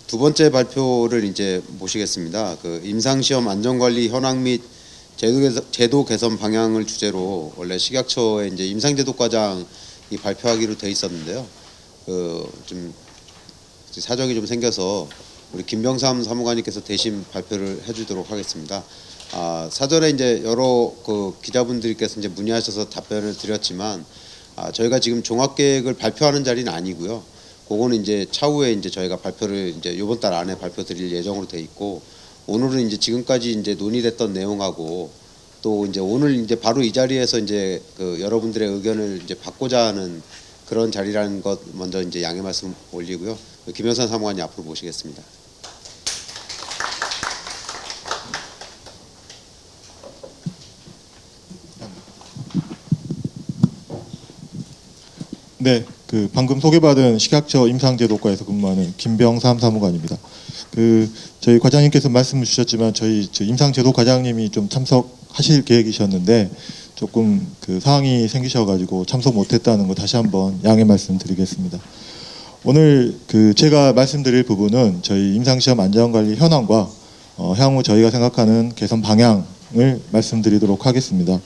두 번째 발표를 이제 모시겠습니다. 그 임상시험 안전관리 현황 및 제도 개선 방향을 주제로 원래 식약처에 이제 임상제도과장이 발표하기로 돼 있었는데요. 좀 사정이 좀 생겨서 우리 김병삼 사무관님께서 대신 발표를 해주도록 하겠습니다. 사전에 이제 여러 기자분들께서 이제 문의하셔서 답변을 드렸지만 저희가 지금 종합계획을 발표하는 자리는 아니고요. 그거는 이제 차후에 이제 저희가 발표를 이제 이번 달 안에 발표 드릴 예정으로 돼 있고, 오늘은 이제 지금까지 이제 논의됐던 내용하고 또 이제 오늘 이제 바로 이 자리에서 이제 여러분들의 의견을 이제 받고자 하는 그런 자리라는 것 먼저 이제 양해 말씀 올리고요. 김영선 사무관님 앞으로 모시겠습니다. 네, 방금 소개받은 식약처 임상제도과에서 근무하는 김병삼 사무관입니다. 저희 과장님께서 말씀을 주셨지만 저희 임상제도 과장님이 좀 참석하실 계획이셨는데 조금 사항이 생기셔가지고 참석 못했다는 거 다시 한번 양해 말씀드리겠습니다. 오늘 제가 말씀드릴 부분은 저희 임상시험 안전관리 현황과 향후 저희가 생각하는 개선 방향을 말씀드리도록 하겠습니다.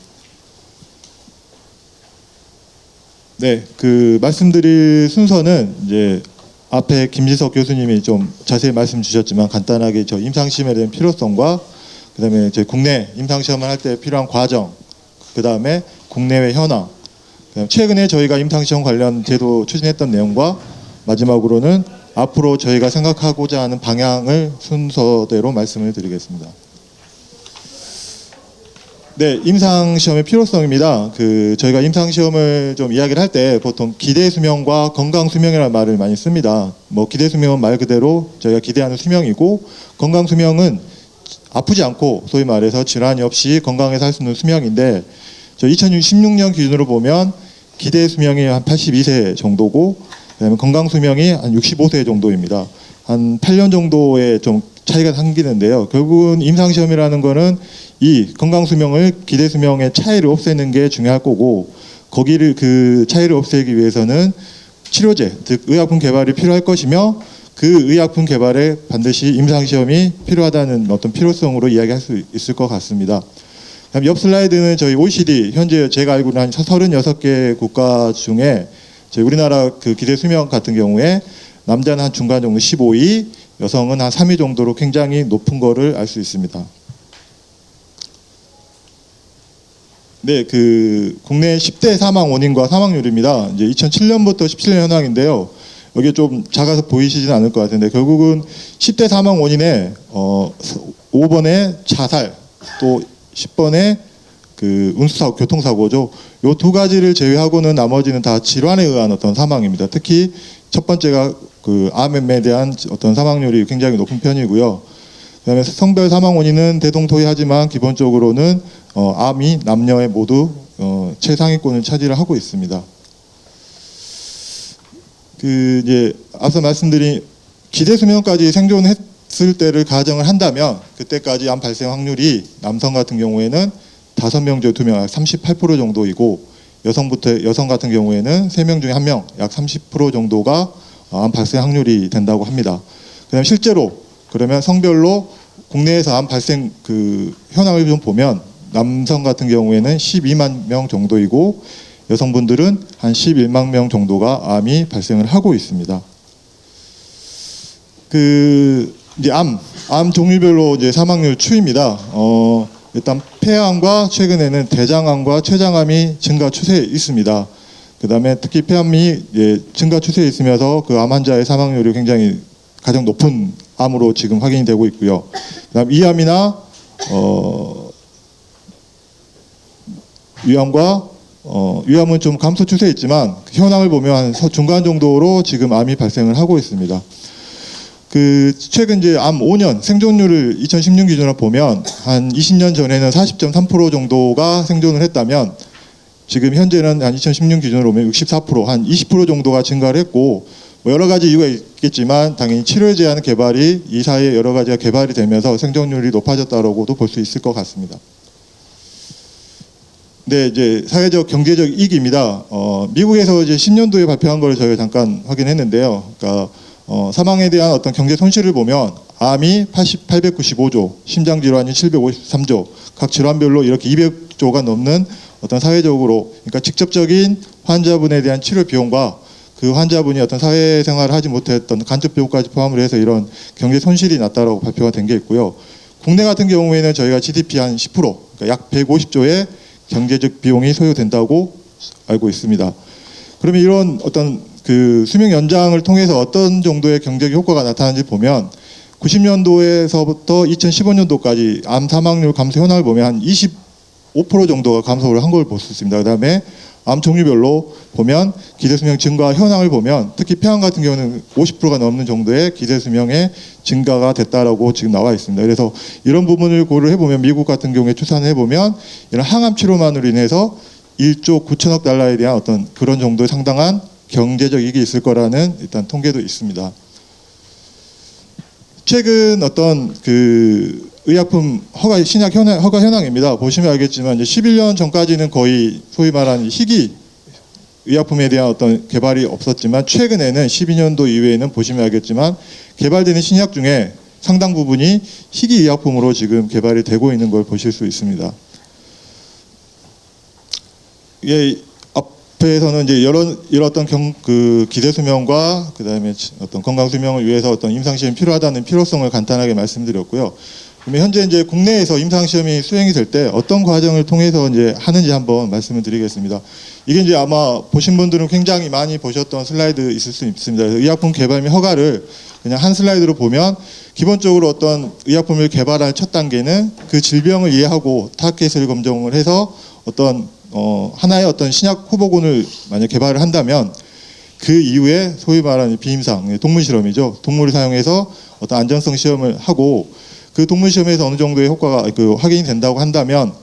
네, 말씀드릴 순서는 이제 앞에 김지석 교수님이 좀 자세히 말씀 주셨지만 간단하게 저 임상시험에 대한 필요성과 그다음에 저희 국내 임상시험을 할 때 필요한 과정, 그다음에 국내외 현황, 그다음에 최근에 저희가 임상시험 관련 제도 추진했던 내용과 마지막으로는 앞으로 저희가 생각하고자 하는 방향을 순서대로 말씀을 드리겠습니다. 네, 임상시험의 필요성입니다. 저희가 임상시험을 좀 이야기를 할 때 보통 기대수명과 건강수명이라는 말을 많이 씁니다. 기대수명은 말 그대로 저희가 기대하는 수명이고, 건강수명은 아프지 않고 소위 말해서 질환이 없이 건강하게 살 수 있는 수명인데, 저 2016년 기준으로 보면 기대수명이 한 82세 정도고, 그다음에 건강수명이 한 65세 정도입니다. 한 8년 정도의 좀 차이가 생기는데요. 결국은 임상시험이라는 거는 이 건강수명을 기대수명의 차이를 없애는 게 중요할 거고, 거기를 차이를 없애기 위해서는 치료제, 즉 의약품 개발이 필요할 것이며, 그 의약품 개발에 반드시 임상시험이 필요하다는 어떤 필요성으로 이야기할 수 있을 것 같습니다. 그다음 옆 슬라이드는 저희 OECD 현재 제가 알고는 한 36개 국가 중에 저희 우리나라 기대수명 같은 경우에 남자는 한 중간 정도 15위, 여성은 한 3위 정도로 굉장히 높은 거를 알 수 있습니다. 네, 국내 10대 사망 원인과 사망률입니다. 이제 2007년부터 17년 현황인데요. 여기 좀 작아서 보이시진 않을 것 같은데, 결국은 10대 사망 원인에 5번에 자살, 또 10번에 운수사고, 교통사고죠. 요 두 가지를 제외하고는 나머지는 다 질환에 의한 어떤 사망입니다. 특히 첫 번째가 암에 대한 어떤 사망률이 굉장히 높은 편이고요. 그다음에 성별 사망 원인은 대동소이하지만 기본적으로는 암이 남녀에 모두 최상위권을 차지를 하고 있습니다. 이제 앞서 말씀드린 기대수명까지 생존했을 때를 가정을 한다면 그때까지 암 발생 확률이 남성 같은 경우에는 5명 중에 2명, 38% 정도이고, 여성 같은 경우에는 3명 중에 1명, 약 30% 정도가 암 발생 확률이 된다고 합니다. 그다음 실제로 그러면 성별로 국내에서 암 발생 현황을 좀 보면 남성 같은 경우에는 12만 명 정도이고, 여성분들은 한 11만 명 정도가 암이 발생을 하고 있습니다. 이제 암 종류별로 이제 사망률 추이입니다. 일단 폐암과 최근에는 대장암과 췌장암이 증가 추세에 있습니다. 그다음에 특히 폐암이 증가 추세에 있으면서 암 환자의 사망률이 굉장히 가장 높은 암으로 지금 확인이 되고 있고요. 그다음 위암이나 위암은 좀 감소 추세에 있지만 현황을 보면 한 중간 정도로 지금 암이 발생을 하고 있습니다. 최근 이제 암 5년 생존율을 2016 기준으로 보면 한 20년 전에는 40.3% 정도가 생존을 했다면 지금 현재는 한 2016 기준으로 보면 64%, 한 20% 정도가 증가를 했고, 여러 가지 이유가 있겠지만 당연히 치료 제한 개발이 이 사이에 여러 가지가 개발이 되면서 생존율이 높아졌다고도 볼 수 있을 것 같습니다. 네, 이제 사회적 경제적 이익입니다. 미국에서 이제 10년도에 발표한 걸 저희가 잠깐 확인했는데요. 그러니까 사망에 대한 어떤 경제 손실을 보면 암이 895조, 심장 질환이 753조, 각 질환별로 이렇게 200조가 넘는 어떤 사회적으로, 그러니까 직접적인 환자분에 대한 치료 비용과 그 환자분이 어떤 사회생활을 하지 못했던 간접 비용까지 포함을 해서 이런 경제 손실이 났다라고 발표가 된 게 있고요. 국내 같은 경우에는 저희가 GDP 한 10%, 그러니까 약 150조의 경제적 비용이 소요된다고 알고 있습니다. 그러면 이런 어떤 그 수명 연장을 통해서 어떤 정도의 경제적 효과가 나타나는지 보면 90년도에서부터 2015년도까지 암 사망률 감소 현황을 보면 한 25% 정도가 감소를 한 걸 볼 수 있습니다. 그다음에 암 종류별로 보면 기대 수명 증가 현황을 보면 특히 폐암 같은 경우는 50%가 넘는 정도의 기대 수명의 증가가 됐다라고 지금 나와 있습니다. 그래서 이런 부분을 고려해 보면 미국 같은 경우에 추산을 해 보면 이런 항암 치료만으로 인해서 1조 9천억 달러에 대한 어떤 그런 정도의 상당한 경제적 이익이 있을 거라는 일단 통계도 있습니다. 최근 어떤 그 의약품 허가 신약 허가 현황입니다. 보시면 알겠지만 이제 11년 전까지는 거의 소위 말하는 희귀 의약품에 대한 어떤 개발이 없었지만 최근에는 12년도 이후에는 보시면 알겠지만 개발되는 신약 중에 상당 부분이 희귀 의약품으로 지금 개발이 되고 있는 걸 보실 수 있습니다. 이게 앞에서는 이제 이런 어떤 그 기대 수명과 그다음에 어떤 건강 수명을 위해서 어떤 임상 시험이 필요하다는 필요성을 간단하게 말씀드렸고요. 그러면 현재 이제 국내에서 임상 시험이 수행이 될 때 어떤 과정을 통해서 이제 하는지 한번 말씀을 드리겠습니다. 이게 이제 아마 보신 분들은 굉장히 많이 보셨던 슬라이드 있을 수 있습니다. 의약품 개발 및 허가를 그냥 한 슬라이드로 보면 기본적으로 어떤 의약품을 개발할 첫 단계는 그 질병을 이해하고 타겟을 검정을 해서 어떤 하나의 어떤 신약 후보군을 만약 개발을 한다면 그 이후에 소위 말하는 비임상 동물 실험이죠. 동물을 사용해서 어떤 안전성 시험을 하고 그 동물 시험에서 어느 정도의 효과가 확인이 된다고 한다면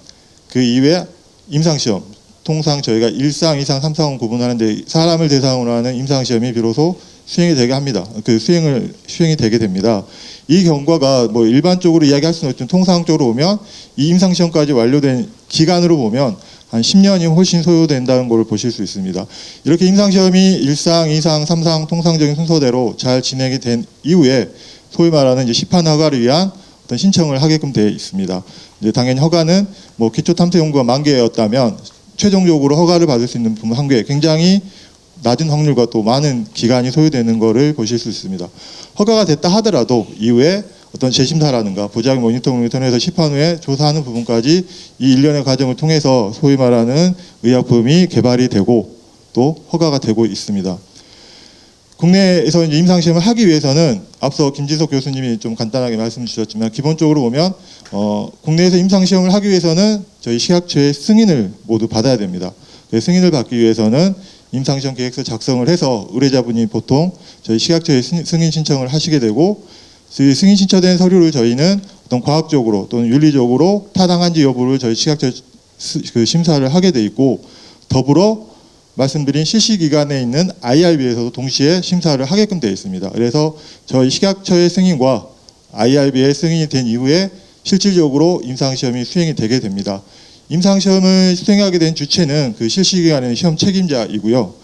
그 이후에 임상 시험, 통상 저희가 1상, 2상, 3상을 구분하는데 사람을 대상으로 하는 임상 시험이 비로소 수행이 되게 합니다. 수행이 되게 됩니다. 이 경과가 뭐 일반적으로 이야기할 수는 없지만 통상적으로 보면 이 임상 시험까지 완료된 기간으로 보면 한 10년이 훨씬 소요된다는 걸 보실 수 있습니다. 이렇게 임상시험이 1상, 2상, 3상 통상적인 순서대로 잘 진행이 된 이후에 소위 말하는 이제 시판 허가를 위한 어떤 신청을 하게끔 되어 있습니다. 이제 당연히 허가는 뭐 기초 탐색 연구가 10,000개였다면 최종적으로 허가를 받을 수 있는 부분 1개, 굉장히 낮은 확률과 또 많은 기간이 소요되는 것을 보실 수 있습니다. 허가가 됐다 하더라도 이후에 어떤 재심사라든가 부작용 모니터링을 통해서 시판 후에 조사하는 부분까지 이 일련의 과정을 통해서 소위 말하는 의약품이 개발이 되고 또 허가가 되고 있습니다. 국내에서 이제 임상시험을 하기 위해서는 앞서 김지석 교수님이 좀 간단하게 말씀 주셨지만 기본적으로 보면 국내에서 임상시험을 하기 위해서는 저희 식약처의 승인을 모두 받아야 됩니다. 승인을 받기 위해서는 임상시험 계획서 작성을 해서 의뢰자분이 보통 저희 식약처에 승인 신청을 하시게 되고 승인 신청된 서류를 저희는 어떤 과학적으로 또는 윤리적으로 타당한지 여부를 저희 식약처 심사를 하게 돼 있고 더불어 말씀드린 실시기관에 있는 IRB에서도 동시에 심사를 하게끔 되어 있습니다. 그래서 저희 식약처의 승인과 IRB의 승인이 된 이후에 실질적으로 임상시험이 수행이 되게 됩니다. 임상시험을 수행하게 된 주체는 그 실시기관의 시험 책임자이고요.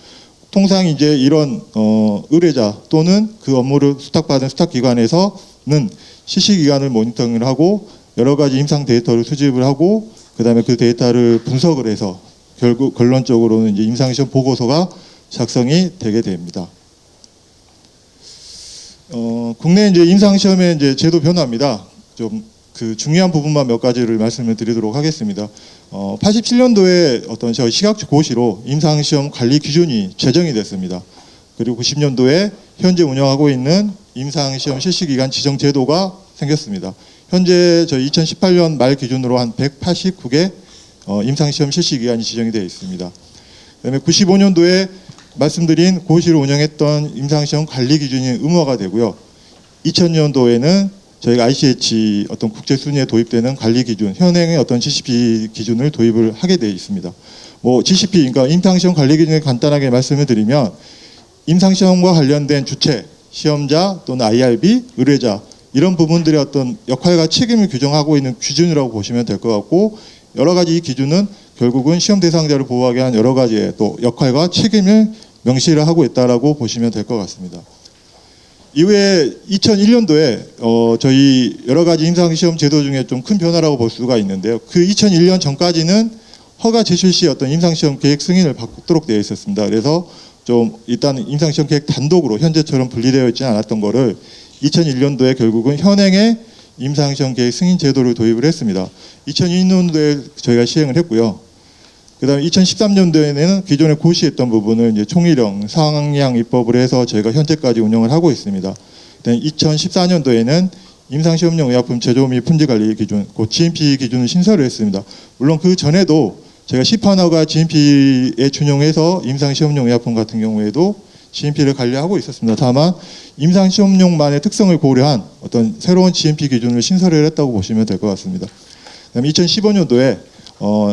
통상 이제 이런 의뢰자 또는 그 업무를 수탁받은 수탁기관에서는 실시기간을 모니터링을 하고 여러 가지 임상 데이터를 수집을 하고 그다음에 그 데이터를 분석을 해서 결국 결론적으로는 이제 임상시험 보고서가 작성이 되게 됩니다. 국내 이제 임상시험의 이제 제도 변화입니다. 좀 그 중요한 부분만 몇 가지를 말씀을 드리도록 하겠습니다. 87년도에 어떤 저희 식약처 고시로 임상시험 관리 기준이 제정이 됐습니다. 그리고 90년도에 현재 운영하고 있는 임상시험 실시기간 지정 제도가 생겼습니다. 현재 저희 2018년 말 기준으로 한 189개 임상시험 실시기간이 지정이 되어 있습니다. 그다음에 95년도에 말씀드린 고시를 운영했던 임상시험 관리 기준이 의무화가 되고요. 2000년도에는 저희가 ICH 어떤 국제 순위에 도입되는 관리 기준, 현행의 어떤 GCP 기준을 도입을 하게 되어 있습니다. 뭐 GCP, 그러니까 임상시험 관리 기준을 간단하게 말씀을 드리면 임상시험과 관련된 주체, 시험자 또는 IRB, 의뢰자 이런 부분들의 어떤 역할과 책임을 규정하고 있는 기준이라고 보시면 될 것 같고 여러 가지 이 기준은 결국은 시험 대상자를 보호하기 위한 여러 가지의 또 역할과 책임을 명시를 하고 있다라고 보시면 될 것 같습니다. 이후에 2001년도에 저희 여러 가지 임상시험 제도 중에 좀 큰 변화라고 볼 수가 있는데요. 그 2001년 전까지는 허가 제출 시 어떤 임상시험 계획 승인을 받도록 되어 있었습니다. 그래서 좀 일단 임상시험 계획 단독으로 현재처럼 분리되어 있지 않았던 거를 2001년도에 결국은 현행의 임상시험 계획 승인 제도를 도입을 했습니다. 2002년도에 저희가 시행을 했고요. 그다음에 2013년도에는 기존에 고시했던 부분을 이제 총일형 상향 입법을 해서 저희가 현재까지 운영을 하고 있습니다. 2014년도에는 임상시험용 의약품 제조 및 품질 관리 기준, 그 GMP 기준을 신설을 했습니다. 물론 그 전에도 제가 시판화가 GMP에 준용해서 임상시험용 의약품 같은 경우에도 GMP를 관리하고 있었습니다. 다만 임상시험용만의 특성을 고려한 어떤 새로운 GMP 기준을 신설을 했다고 보시면 될 것 같습니다. 그다음에 2015년도에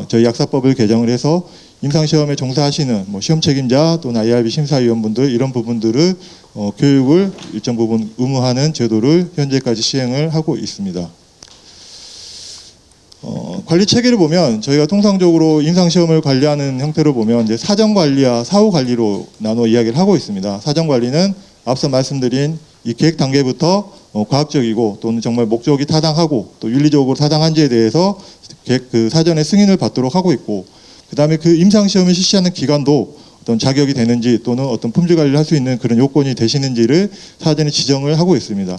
저희 약사법을 개정을 해서 임상시험에 종사하시는 뭐 시험 책임자 또는 IRB 심사위원분들 이런 부분들을 교육을 일정 부분 의무화하는 제도를 현재까지 시행을 하고 있습니다. 관리 체계를 보면 저희가 통상적으로 임상시험을 관리하는 형태로 보면 이제 사전 관리와 사후 관리로 나눠 이야기를 하고 있습니다. 사전 관리는 앞서 말씀드린 이 계획 단계부터 과학적이고 또는 정말 목적이 타당하고 또 윤리적으로 타당한지에 대해서 그 사전에 승인을 받도록 하고 있고, 그다음에 그 임상시험을 실시하는 기관도 어떤 자격이 되는지 또는 어떤 품질 관리를 할 수 있는 그런 요건이 되시는지를 사전에 지정을 하고 있습니다.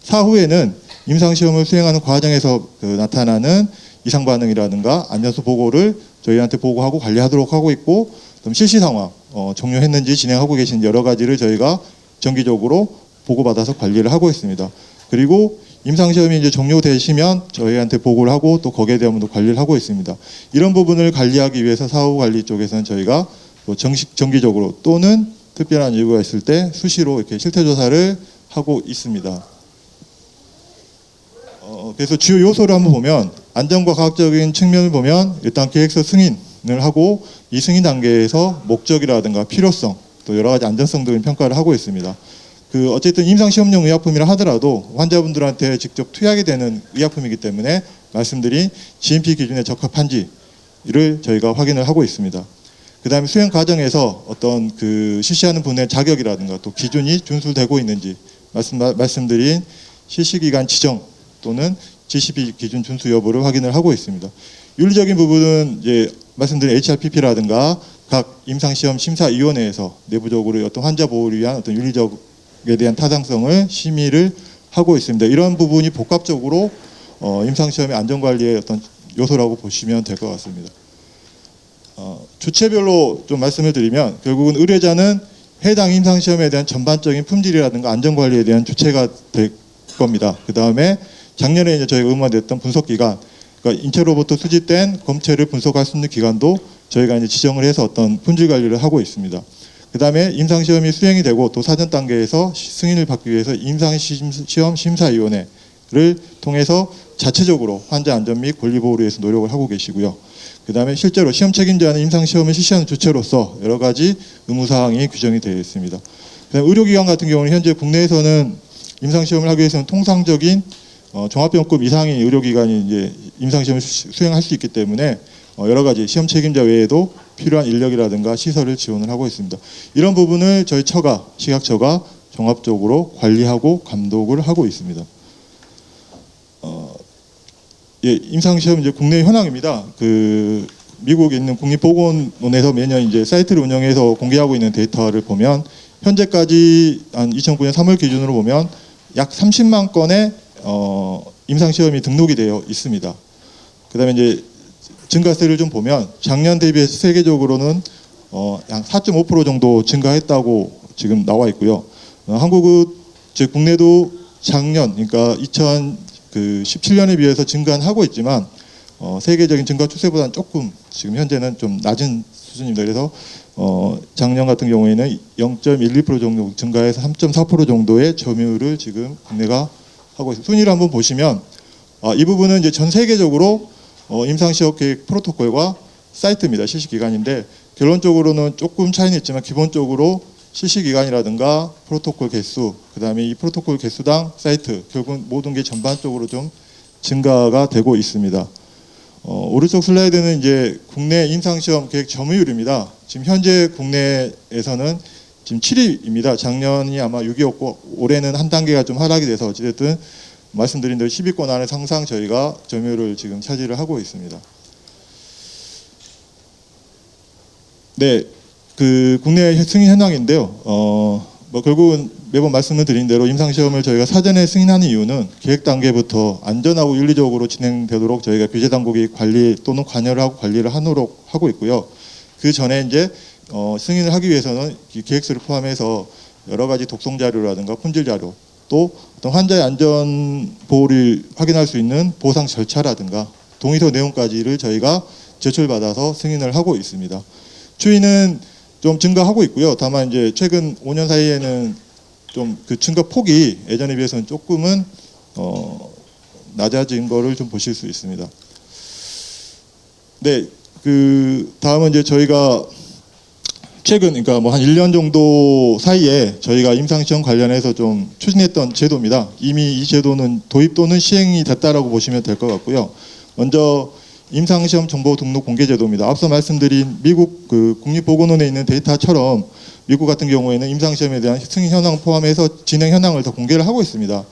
사후에는 임상시험을 수행하는 과정에서 나타나는 이상 반응이라든가 안전성 보고를 저희한테 보고하고 관리하도록 하고 있고, 그럼 실시 상황 종료했는지 진행하고 계신 여러 가지를 저희가 정기적으로 보고받아서 관리를 하고 있습니다. 그리고 임상시험이 이제 종료되시면 저희한테 보고를 하고 또 거기에 대한 관리를 하고 있습니다. 이런 부분을 관리하기 위해서 사후 관리 쪽에서는 저희가 또 정기적으로 또는 특별한 이유가 있을 때 수시로 이렇게 실태 조사를 하고 있습니다. 그래서 주요 요소를 한번 보면 안전과 과학적인 측면을 보면 일단 계획서 승인을 하고 이 승인 단계에서 목적이라든가 필요성 또 여러 가지 안전성 등을 평가를 하고 있습니다. 어쨌든 임상시험용 의약품이라 하더라도 환자분들한테 직접 투약이 되는 의약품이기 때문에 말씀드린 GMP 기준에 적합한지를 저희가 확인을 하고 있습니다. 그 다음에 수행 과정에서 어떤 실시하는 분의 자격이라든가 또 기준이 준수되고 있는지 말씀드린 실시기간 지정 또는 GCP 기준 준수 여부를 확인을 하고 있습니다. 윤리적인 부분은 이제 말씀드린 HRPP라든가 각 임상시험 심사위원회에서 내부적으로 어떤 환자 보호를 위한 어떤 윤리적에 대한 타당성을 심의를 하고 있습니다. 이런 부분이 복합적으로 임상시험의 안전관리의 어떤 요소라고 보시면 될 것 같습니다. 주체별로 좀 말씀을 드리면 결국은 의뢰자는 해당 임상시험에 대한 전반적인 품질이라든가 안전관리에 대한 주체가 될 겁니다. 그 다음에 작년에 이제 저희가 의무화됐던 분석기관, 그러니까 인체로부터 수집된 검체를 분석할 수 있는 기관도 저희가 이제 지정을 해서 어떤 품질 관리를 하고 있습니다. 그 다음에 임상시험이 수행이 되고 또 사전 단계에서 승인을 받기 위해서 임상시험 심사위원회를 통해서 자체적으로 환자 안전 및 권리 보호를 위해서 노력을 하고 계시고요. 그 다음에 실제로 시험 책임자는 임상시험을 실시하는 주체로서 여러 가지 의무사항이 규정이 되어 있습니다. 그다음에 의료기관 같은 경우는 현재 국내에서는 임상시험을 하기 위해서는 통상적인 종합병급 이상의 의료기관이 이제 임상시험을 수행할 수 있기 때문에 여러 가지 시험 책임자 외에도 필요한 인력이라든가 시설을 지원을 하고 있습니다. 이런 부분을 저희 처가, 식약처가 종합적으로 관리하고 감독을 하고 있습니다. 임상시험 이제 국내 현황입니다. 미국에 있는 국립보건원에서 매년 이제 사이트를 운영해서 공개하고 있는 데이터를 보면 현재까지 한 2009년 3월 기준으로 보면 약 30만 건의 임상시험이 등록이 되어 있습니다. 그다음에 이제 증가세를 좀 보면 작년 대비해서 세계적으로는 약 4.5% 정도 증가했다고 지금 나와 있고요. 한국은 즉 국내도 작년 그러니까 2017년에 비해서 증가는 하고 있지만 세계적인 증가 추세보다는 조금 지금 현재는 좀 낮은 수준입니다. 그래서 작년 같은 경우에는 0.12% 정도 증가해서 3.4% 정도의 점유율을 지금 국내가 하고 있습니다. 순위를 한번 보시면 이 부분은 이제 전 세계적으로 임상시험 계획 프로토콜과 사이트입니다. 실시기간인데 결론적으로는 조금 차이는 있지만 기본적으로 실시기간이라든가 프로토콜 개수, 그 다음에 이 프로토콜 개수당 사이트, 결국은 모든 게 전반적으로 좀 증가가 되고 있습니다. 오른쪽 슬라이드는 이제 국내 임상시험 계획 점유율입니다. 지금 현재 국내에서는 지금 7위입니다. 작년이 아마 6위였고 올해는 한 단계가 좀 하락이 돼서 어찌됐든 말씀드린 대로 10위권 안에 항상 저희가 점유율을 지금 차지를 하고 있습니다. 네, 그 국내 승인 현황인데요. 뭐 결국은 매번 말씀을 드린 대로 임상시험을 저희가 사전에 승인하는 이유는 계획 단계부터 안전하고 윤리적으로 진행되도록 저희가 규제 당국이 관리 또는 관여를 하고 관리를 하도록 하고 있고요. 그 전에 이제 승인을 하기 위해서는 이 계획서를 포함해서 여러 가지 독송 자료라든가 품질 자료 또 어떤 환자의 안전 보호를 확인할 수 있는 보상 절차라든가 동의서 내용까지를 저희가 제출받아서 승인을 하고 있습니다. 추이는 좀 증가하고 있고요. 다만 이제 최근 5년 사이에는 좀 그 증가 폭이 예전에 비해서는 조금은 낮아진 거를 좀 보실 수 있습니다. 네, 그 다음은 이제 저희가 최근 그러니까 뭐 한 1년 정도 사이에 저희가 임상시험 관련해서 좀 추진했던 제도입니다. 이미 이 제도는 도입 또는 시행이 됐다라고 보시면 될 것 같고요. 먼저 임상시험 정보 등록 공개 제도입니다. 앞서 말씀드린 미국 그 국립보건원에 있는 데이터처럼 미국 같은 경우에는 임상시험에 대한 승인 현황 포함해서 진행 현황을 다 공개를 하고 있습니다.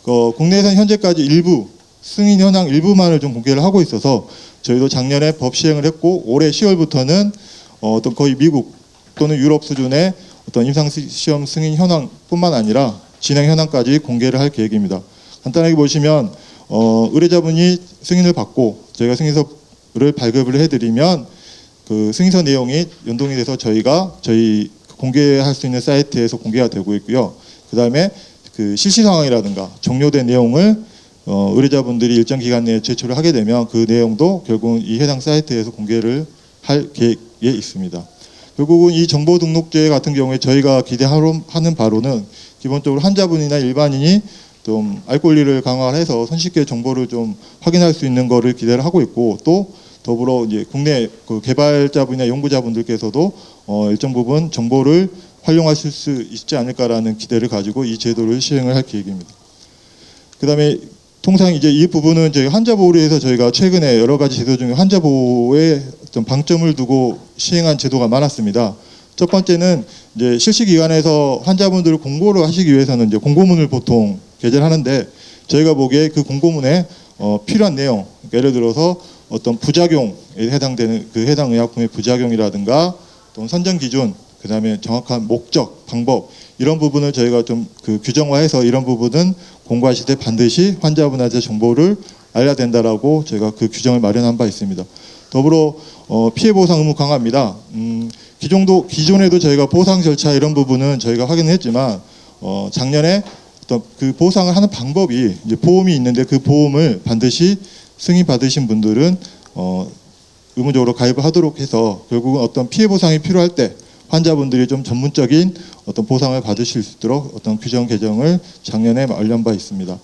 국내에서는 현재까지 일부 승인 현황 일부만을 좀 공개를 하고 있어서 저희도 작년에 법 시행을 했고 올해 10월부터는 어떤 거의 미국 또는 유럽 수준의 어떤 임상시험 승인 현황뿐만 아니라 진행 현황까지 공개를 할 계획입니다. 간단하게 보시면 의뢰자분이 승인을 받고 저희가 승인서를 발급을 해드리면 그 승인서 내용이 연동이 돼서 저희 공개할 수 있는 사이트에서 공개가 되고 있고요. 그 다음에 그 실시 상황이라든가 종료된 내용을 의뢰자분들이 일정 기간 내에 제출을 하게 되면 그 내용도 결국은 이 해당 사이트에서 공개를 할 계획에 있습니다. 결국은 이 정보 등록제 같은 경우에 저희가 기대하는 바로는 기본적으로 환자분이나 일반인이 좀 알 권리를 강화해서 손쉽게 정보를 좀 확인할 수 있는 거를 기대를 하고 있고 또 더불어 이제 국내 그 개발자분이나 연구자분들께서도 일정 부분 정보를 활용하실 수 있지 않을까라는 기대를 가지고 이 제도를 시행을 할 계획입니다. 그다음에 통상 이제 이 부분은 저희 환자 보호를 위해서 저희가 최근에 여러 가지 제도 중에 환자 보호에 어떤 방점을 두고 시행한 제도가 많았습니다. 첫 번째는 이제 실시 기관에서 환자분들을 공고를 하시기 위해서는 이제 공고문을 보통 게재를 하는데 저희가 보기에 그 공고문에 필요한 내용, 예를 들어서 어떤 부작용에 해당되는 그 해당 의약품의 부작용이라든가 또 선정 기준, 그다음에 정확한 목적, 방법 이런 부분을 저희가 좀 그 규정화해서 이런 부분은 공고하실 때 반드시 환자분한테 정보를 알려야 된다라고 저희가 그 규정을 마련한 바 있습니다. 더불어 피해 보상 의무 강화입니다. 기존에도 저희가 보상 절차 이런 부분은 저희가 확인했지만 작년에 어떤 그 보상을 하는 방법이 이제 보험이 있는데 그 보험을 반드시 승인 받으신 분들은 의무적으로 가입을 하도록 해서 결국은 어떤 피해 보상이 필요할 때 환자분들이 좀 전문적인 어떤 보상을 받으실 수 있도록 어떤 규정 개정을 작년에 마련한 바 있습니다.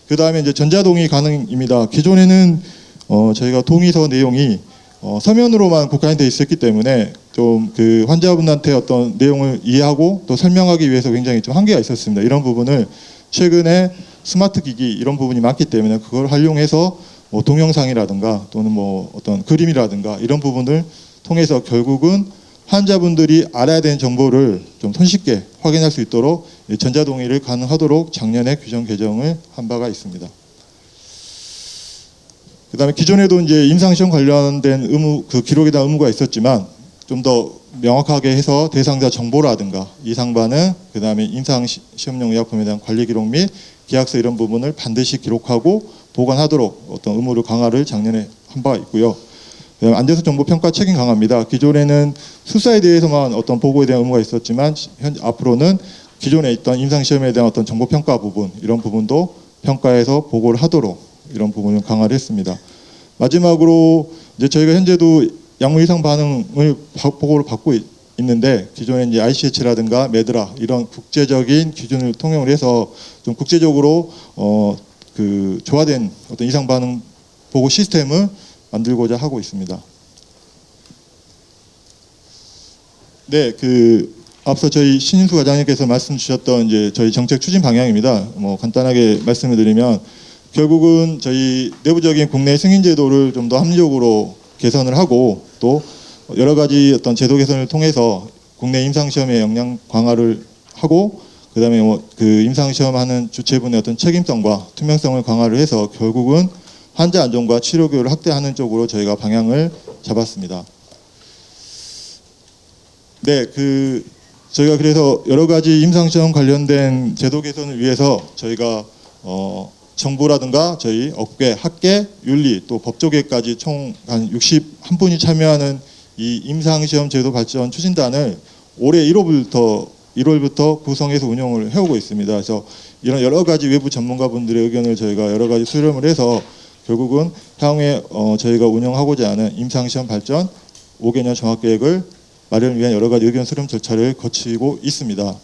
그 다음에 이제 전자동의 가능입니다. 기존에는 저희가 동의서 내용이 서면으로만 국한이 되어 있었기 때문에 좀 그 환자분한테 어떤 내용을 이해하고 또 설명하기 위해서 굉장히 좀 한계가 있었습니다. 이런 부분을 최근에 스마트 기기 이런 부분이 많기 때문에 그걸 활용해서 뭐 동영상이라든가 또는 뭐 어떤 그림이라든가 이런 부분을 통해서 결국은 환자분들이 알아야 되는 정보를 좀 손쉽게 확인할 수 있도록 전자동의를 가능하도록 작년에 규정 개정을 한 바가 있습니다. 그다음에 기존에도 이제 임상시험 관련된 의무 그 기록에 대한 의무가 있었지만 좀 더 명확하게 해서 대상자 정보라든가 이상 반응, 그다음에 임상시험용 의약품에 대한 관리 기록 및 계약서 이런 부분을 반드시 기록하고 보관하도록 어떤 의무를 강화를 작년에 한 바가 있고요. 그다음에 안전성 정보 평가 책임 강화입니다. 기존에는 수사에 대해서만 어떤 보고에 대한 의무가 있었지만 앞으로는 기존에 있던 임상시험에 대한 어떤 정보 평가 부분 이런 부분도 평가해서 보고를 하도록 이런 부분을 강화를 했습니다. 마지막으로 이제 저희가 현재도 약물 이상 반응을 보고를 받고 있는데 기존에 이제 ICH라든가 메드라 이런 국제적인 기준을 통용을 해서 좀 국제적으로 그 조화된 어떤 이상 반응 보고 시스템을 만들고자 하고 있습니다. 네, 그 앞서 저희 신인수 과장님께서 말씀 주셨던 이제 저희 정책 추진 방향입니다. 뭐 간단하게 말씀을 드리면 결국은 저희 내부적인 국내 승인 제도를 좀 더 합리적으로 개선을 하고 또 여러 가지 어떤 제도 개선을 통해서 국내 임상 시험의 역량 강화를 하고 그다음에 그 임상 시험하는 주체분의 어떤 책임성과 투명성을 강화를 해서 결국은 환자 안전과 치료 교육을 확대하는 쪽으로 저희가 방향을 잡았습니다. 네, 저희가 그래서 여러 가지 임상 시험 관련된 제도 개선을 위해서 저희가 정부라든가 저희 업계, 학계, 윤리 또 법조계까지 총 한 61분이 참여하는 이 임상시험 제도 발전 추진단을 올해 1월부터 구성해서 운영을 해오고 있습니다. 그래서 이런 여러 가지 외부 전문가분들의 의견을 저희가 여러 가지 수렴을 해서 결국은 향후에 저희가 운영하고자 하는 임상시험 발전 5개년 종합계획을 마련을 위한 여러 가지 의견 수렴 절차를 거치고 있습니다.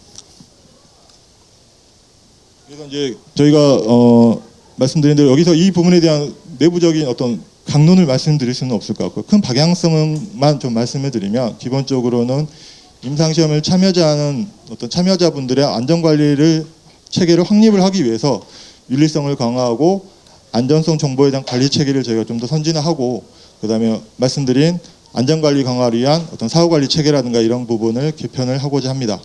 그래서 이제 저희가 말씀드린 대로 여기서 이 부분에 대한 내부적인 어떤 강론을 말씀드릴 수는 없을 것 같고요. 큰 방향성만 좀 말씀을 드리면 기본적으로는 임상시험을 참여자하는 어떤 참여자분들의 안전관리를 체계를 확립을 하기 위해서 윤리성을 강화하고 안전성 정보에 대한 관리 체계를 저희가 좀 더 선진화하고 그다음에 말씀드린 안전관리 강화를 위한 어떤 사후관리 체계라든가 이런 부분을 개편을 하고자 합니다.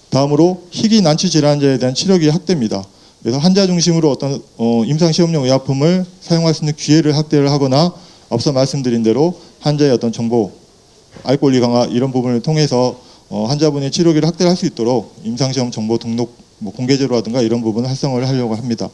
다음으로 희귀 난치 질환자에 대한 치료기회 확대입니다. 그래서 환자 중심으로 어떤 임상시험용 의약품을 사용할 수 있는 기회를 확대를 하거나 앞서 말씀드린 대로 환자의 어떤 정보, 알 권리 강화 이런 부분을 통해서 환자분의 치료기를 확대할 수 있도록 임상시험 정보 등록 공개제로라든가 이런 부분을 활성화를 하려고 합니다.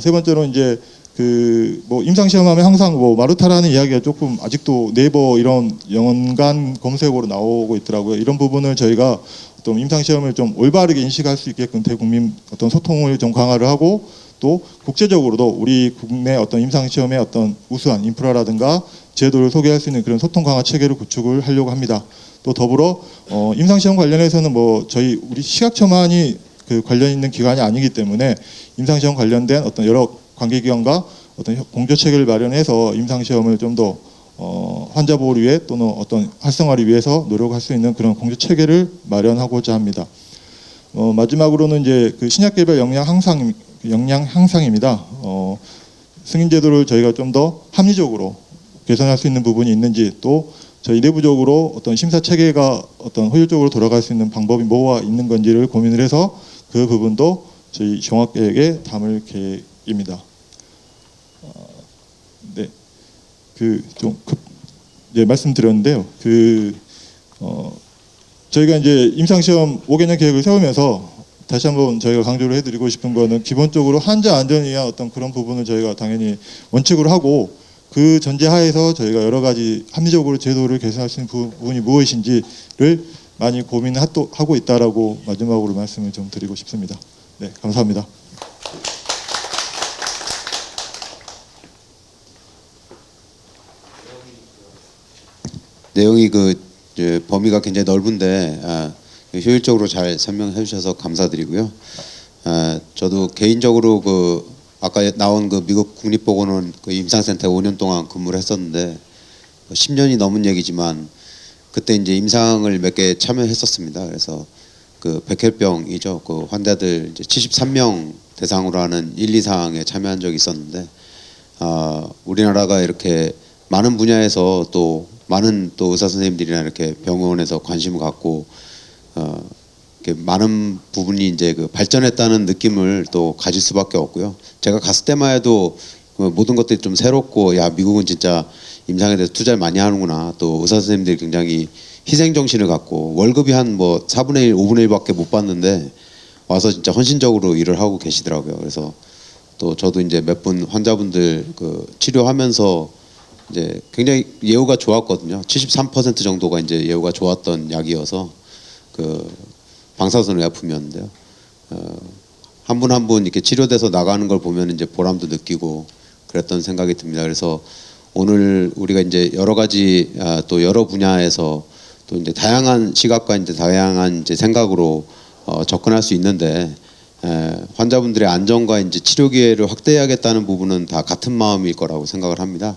세 번째로 이제 임상시험하면 항상 마루타라는 이야기가 조금 아직도 네이버 이런 연관 검색어로 나오고 있더라고요. 이런 부분을 저희가 또 임상시험을 좀 올바르게 인식할 수 있게끔 대국민 어떤 소통을 좀 강화를 하고 또 국제적으로도 우리 국내 어떤 임상시험의 어떤 우수한 인프라라든가 제도를 소개할 수 있는 그런 소통 강화 체계를 구축을 하려고 합니다. 또 더불어 임상시험 관련해서는 저희 우리 시각처만이 관련 있는 기관이 아니기 때문에 임상시험 관련된 어떤 여러 관계기관과 어떤 공조 체계를 마련해서 임상시험을 좀 더 환자 보호를 위해 또는 어떤 활성화를 위해서 노력할 수 있는 그런 공조 체계를 마련하고자 합니다. 마지막으로는 이제 신약 개발 역량 향상입니다. 승인 제도를 저희가 좀 더 합리적으로 개선할 수 있는 부분이 있는지 또 저희 내부적으로 어떤 심사 체계가 어떤 효율적으로 돌아갈 수 있는 방법이 뭐가 있는 건지를 고민을 해서 그 부분도 저희 종합계획에 담을 계획입니다. 네, 말씀드렸는데요. 저희가 이제 임상시험 5개년 계획을 세우면서 다시 한번 저희가 강조를 해드리고 싶은 거는 기본적으로 환자 안전을 위한 어떤 그런 부분을 저희가 당연히 원칙으로 하고 그 전제하에서 저희가 여러 가지 합리적으로 제도를 개선할 수 있는 부분이 무엇인지를 많이 고민하고 있다라고 마지막으로 말씀을 좀 드리고 싶습니다. 네, 감사합니다. 내용이 범위가 굉장히 넓은데 효율적으로 잘 설명해 주셔서 감사드리고요. 저도 개인적으로 아까 나온 미국 국립보건원 임상센터에 5년 동안 근무를 했었는데 10년이 넘은 얘기지만 그때 이제 임상을 몇 개 참여했었습니다. 그래서 백혈병이죠. 환자들 이제 73명 대상으로 하는 1, 2상에 참여한 적이 있었는데 우리나라가 이렇게 많은 분야에서 또 많은 또 의사 선생님들이나 이렇게 병원에서 관심을 갖고 이렇게 많은 부분이 이제 발전했다는 느낌을 또 가질 수밖에 없고요. 제가 갔을 때만 해도 모든 것들이 좀 새롭고 미국은 진짜 임상에 대해서 투자를 많이 하는구나. 또 의사 선생님들이 굉장히 희생 정신을 갖고 월급이 한 4분의 1, 5분의 1밖에 못 받는데 와서 진짜 헌신적으로 일을 하고 계시더라고요. 그래서 또 저도 이제 몇 분 환자분들 치료하면서 이제 굉장히 예후가 좋았거든요. 73% 정도가 이제 예후가 좋았던 약이어서 방사선 의약품이었는데요. 한 분 한 분 이렇게 치료돼서 나가는 걸 보면 이제 보람도 느끼고 그랬던 생각이 듭니다. 그래서 오늘 우리가 이제 여러 가지 또 여러 분야에서 또 이제 다양한 시각과 이제 다양한 이제 생각으로 접근할 수 있는데 환자분들의 안전과 이제 치료 기회를 확대해야겠다는 부분은 다 같은 마음일 거라고 생각을 합니다.